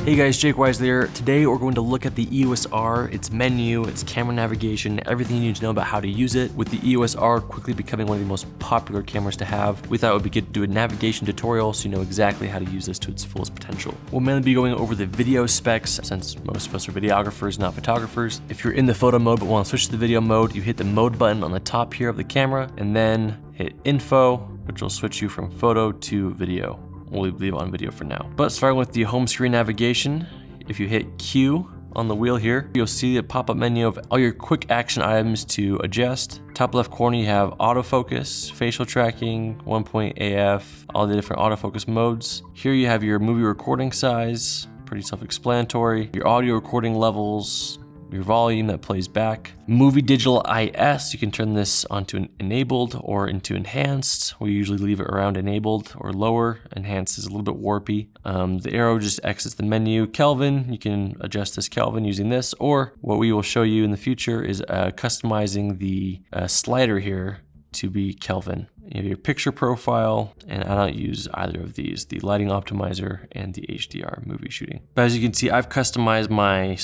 Hey guys, Jake Wise there. Today we're going to look at the EOS R, its menu, its camera navigation, everything you need to know about how to use it. With the EOS R quickly becoming one of the most popular cameras to have, we thought it would be good to do a navigation tutorial so you know exactly how to use this to its fullest potential. We'll mainly be going over the video specs since most of us are videographers, not photographers. If you're in the photo mode but want to switch to the video mode, you hit the mode button on the top here of the camera and then hit info, which will switch you from photo to video. We'll leave on video for now. But starting with the home screen navigation, if you hit Q on the wheel here, you'll see a pop-up menu of all your quick action items to adjust. Top left corner, you have autofocus, facial tracking, 1-point AF, all the different autofocus modes. Here you have your movie recording size, pretty self-explanatory. Your audio recording levels, your volume that plays back. Movie digital IS, you can turn this onto an enabled or into enhanced. We usually leave it around enabled or lower. Enhanced is a little bit warpy. The arrow just exits the menu. Kelvin, you can adjust this Kelvin using this, or what we will show you in the future is customizing the slider here to be Kelvin. You have your picture profile, and I don't use either of these, the lighting optimizer and the HDR movie shooting. But as you can see, I've customized my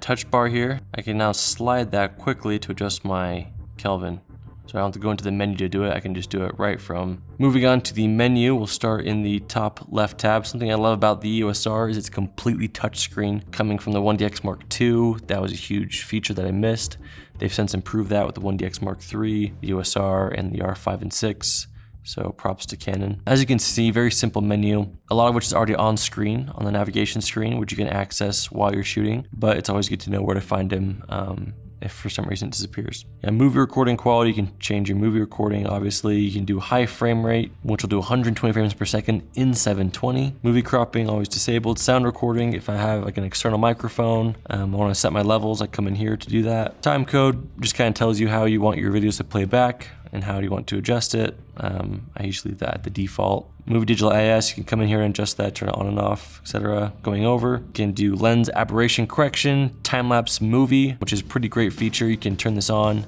touch bar here. I can now slide that quickly to adjust my Kelvin. So I don't have to go into the menu to do it. I can just do it right from. Moving on to the menu, we'll start in the top left tab. Something I love about the EOS R is it's completely touchscreen. Coming from the 1DX Mark II, that was a huge feature that I missed. They've since improved that with the 1DX Mark III, the EOS R, and the R5 and 6. So props to Canon. As you can see, very simple menu, a lot of which is already on screen, on the navigation screen, which you can access while you're shooting, but it's always good to know where to find him if for some reason it disappears. And movie recording quality, you can change your movie recording, obviously. You can do high frame rate, which will do 120 frames per second in 720. Movie cropping, always disabled. Sound recording, if I have like an external microphone, I want to set my levels, I come in here to do that. Time code just kind of tells you how you want your videos to play back and how do you want to adjust it. I usually leave that at the default. Movie digital IS, you can come in here and adjust that, turn it on and off, etc. Going over, you can do lens aberration correction, time-lapse movie, which is a pretty great feature. You can turn this on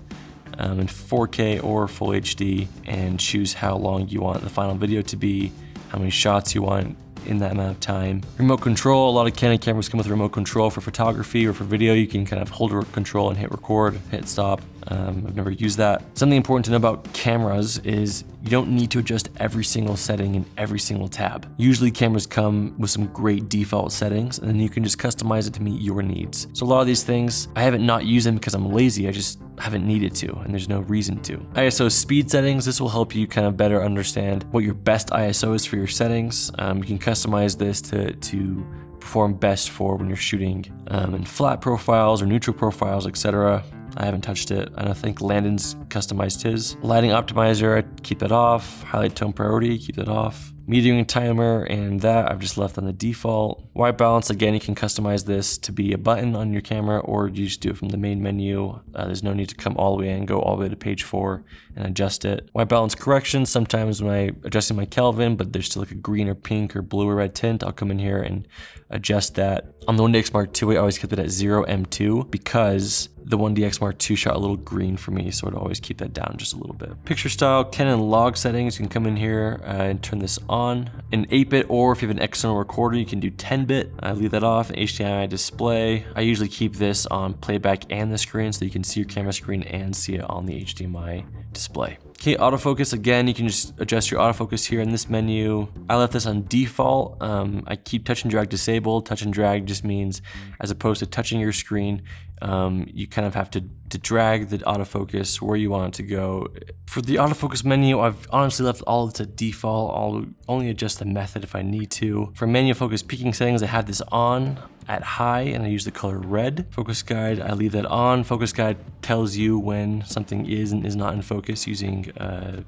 in 4K or full HD and choose how long you want the final video to be, how many shots you want in that amount of time. Remote control, a lot of Canon cameras come with remote control for photography or for video. You can kind of hold a control and hit record, hit stop. I've never used that. Something important to know about cameras is you don't need to adjust every single setting in every single tab. Usually cameras come with some great default settings and then you can just customize it to meet your needs. So a lot of these things, I haven't not used them because I'm lazy, I just haven't needed to and there's no reason to. ISO speed settings, this will help you kind of better understand what your best ISO is for your settings. You can customize this to perform best for when you're shooting in flat profiles or neutral profiles, etc. I haven't touched it. I don't think Landon's customized his. Lighting optimizer, I keep that off. Highlight tone priority, keep that off. Metering timer and that I've just left on the default. White balance, again, you can customize this to be a button on your camera or you just do it from the main menu. There's no need to come all the way in, go all the way to page 4 and adjust it. White balance correction, sometimes when I'm adjusting my Kelvin, but there's still like a green or pink or blue or red tint, I'll come in here and adjust that. On the 1DX Mark II, I always kept it at 0 M2 because the 1DX Mark II shot a little green for me, so I'd always keep that down just a little bit. Picture style, Canon log settings, you can come in here and turn this on. In 8-bit, or if you have an external recorder, you can do 10-bit. I leave that off. HDMI display, I usually keep this on playback and the screen so you can see your camera screen and see it on the HDMI display. Okay, autofocus, again, you can just adjust your autofocus here in this menu. I left this on default. I keep touch and drag disabled. Touch and drag just means as opposed to touching your screen, you kind of have to drag the autofocus where you want it to go. For the autofocus menu, I've honestly left all of it to default. I'll only adjust the method if I need to. For manual focus peaking settings, I have this on at high and I use the color red. Focus guide, I leave that on. Focus guide tells you when something is and is not in focus using a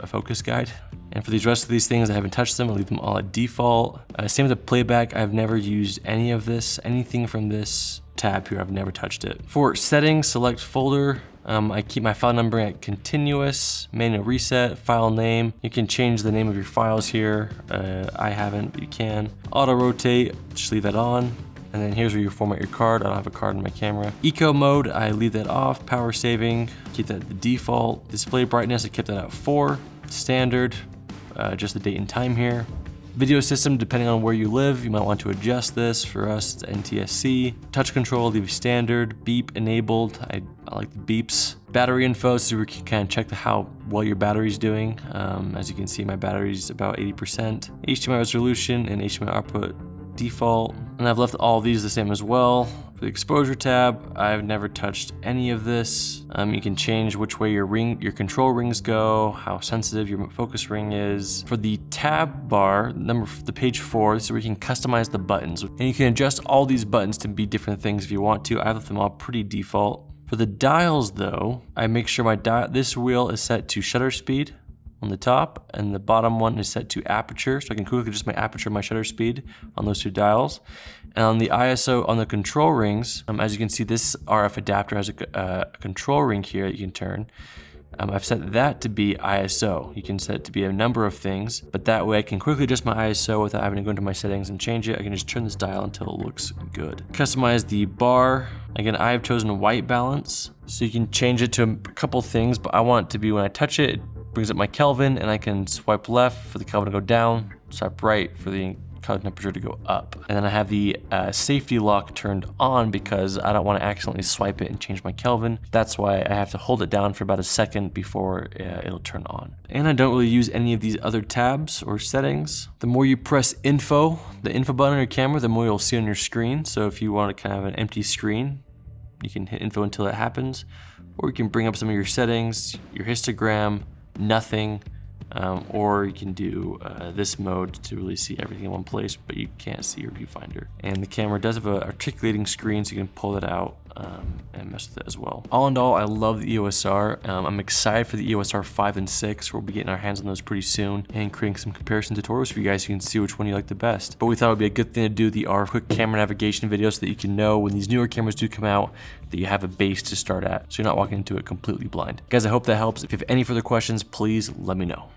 focus guide. And for these rest of these things, I haven't touched them. I leave them all at default. Same with the playback. I've never used any of this, anything from this tab here. I've never touched it. For settings, select folder. I keep my file number at continuous, manual reset, file name. You can change the name of your files here. I haven't, but you can. Auto rotate, just leave that on. And then here's where you format your card. I don't have a card in my camera. Eco mode, I leave that off. Power saving, keep that at the default. Display brightness, I kept that at 4. Standard, just the date and time here. Video system, depending on where you live, you might want to adjust this. For us, it's NTSC. Touch control, leave standard. Beep enabled. I like the beeps. Battery info, so we can kind of check how well your battery's doing. As you can see, my battery's about 80%. HDMI resolution and HDMI output default. And I've left all of these the same as well. For the exposure tab, I've never touched any of this. You can change which way your control rings go, how sensitive your focus ring is. For the tab bar, the page 4, so we can customize the buttons. And you can adjust all these buttons to be different things if you want to. I've left them all pretty default. For the dials though, I make sure this wheel is set to shutter speed on the top, and the bottom one is set to aperture, so I can quickly adjust my aperture and my shutter speed on those two dials. And on the ISO on the control rings, as you can see, this RF adapter has a control ring here that you can turn. I've set that to be ISO. You can set it to be a number of things, but that way I can quickly adjust my ISO without having to go into my settings and change it. I can just turn this dial until it looks good. Customize the bar. Again, I have chosen white balance, so you can change it to a couple things, but I want it to be when I touch it, it brings up my Kelvin, and I can swipe left for the Kelvin to go down, swipe right for the color temperature to go up. And then I have the safety lock turned on because I don't want to accidentally swipe it and change my Kelvin. That's why I have to hold it down for about a second before it'll turn on. And I don't really use any of these other tabs or settings. The more you press info, the info button on your camera, the more you'll see on your screen. So if you want to kind of have an empty screen, you can hit info until it happens, or you can bring up some of your settings, your histogram, nothing, or you can do this mode to really see everything in one place, but you can't see your viewfinder. And the camera does have an articulating screen, so you can pull it out and mess with it as well. All in all, I love the EOS R. I'm excited for the EOS R 5 and 6. We'll be getting our hands on those pretty soon and creating some comparison tutorials for you guys so you can see which one you like the best. But we thought it would be a good thing to do the R quick camera navigation video so that you can know when these newer cameras do come out that you have a base to start at, so you're not walking into it completely blind. Guys, I hope that helps. If you have any further questions, please let me know.